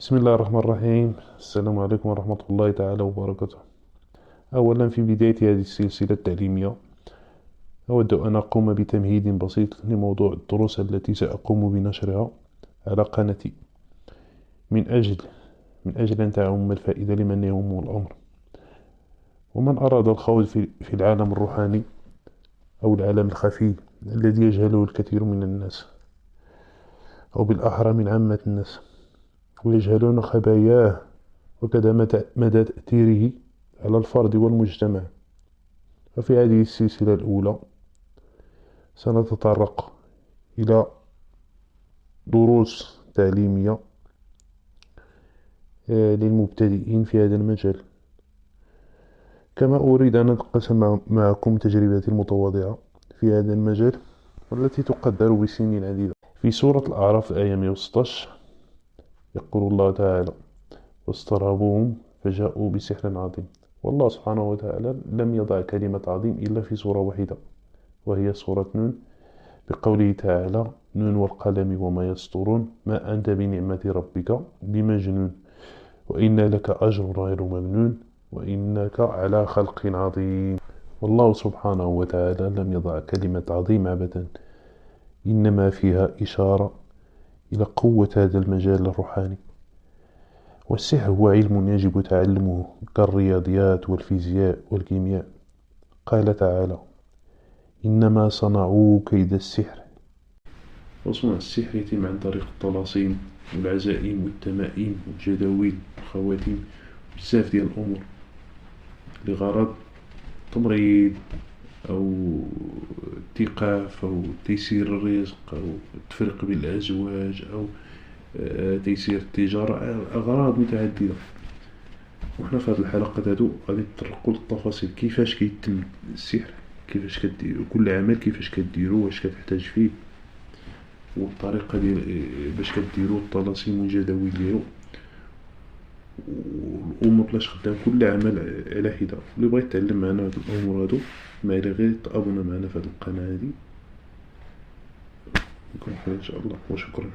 بسم الله الرحمن الرحيم. السلام عليكم ورحمة الله تعالى وبركاته. أولا، في بداية هذه السلسلة التعليمية أود أن أقوم بتمهيد بسيط لموضوع الدروس التي سأقوم بنشرها على قناتي من أجل أن تعم الفائدة لمن يهمه الأمر، ومن أراد الخوض في العالم الروحاني أو العالم الخفي الذي يجهله الكثير من الناس، أو بالأحرى من عامة الناس، ويجهلون خباياه وكذا مدى تأثيره على الفرد والمجتمع. ففي هذه السلسلة الأولى سنتطرق إلى دروس تعليمية للمبتدئين في هذا المجال، كما أريد أن أتقاسم معكم تجربتي المتواضعة في هذا المجال والتي تقدر بسنين عديدة. في سورة الأعراف آية 116 يقول الله تعالى: واسترهبوهم فجاءوا بسحر عظيم. والله سبحانه وتعالى لم يضع كلمة عظيم إلا في سورة واحدة، وهي سورة نون، بقوله تعالى: نون والقلم وما يسطرون ما أنت بنعمة ربك بمجنون وإن لك أجر غير ممنون وإنك على خلق عظيم. والله سبحانه وتعالى لم يضع كلمة عظيم أبدا، إنما فيها إشارة إلى قوة هذا المجال الروحاني. والسحر هو علم يجب تعلمه كالرياضيات والفيزياء والكيمياء. قال تعالى: إنما صنعوا كيد السحر. وصنع السحر يتم عن طريق الطلاسيم والعزائم والتمائم والجداويل والخواتيم، بزاف ديال الأمور لغرض تمريض أو اتقاف أو تيسير الرزق أو التفريق بين الأزواج أو تيسير التجارة، أغراض متعددة. وحنا في هذه الحلقة هادو غادي نتطرقوا للتفاصيل، كيفاش كيتم السحر، كيفاش كديروا كل عمل، كيفاش كديروا، واش كتحتاج فيه، والطريقة ديال باش كديروا الطلاسيم والجداول ديالو، والأمور باش خدام كل عمل على حدة. اللي بغى يتعلم معنا هاد الأمور هادو ما عليه غير تابونا معنا في هاد القناة هادي. نكون بخير إن شاء الله، وشكرا.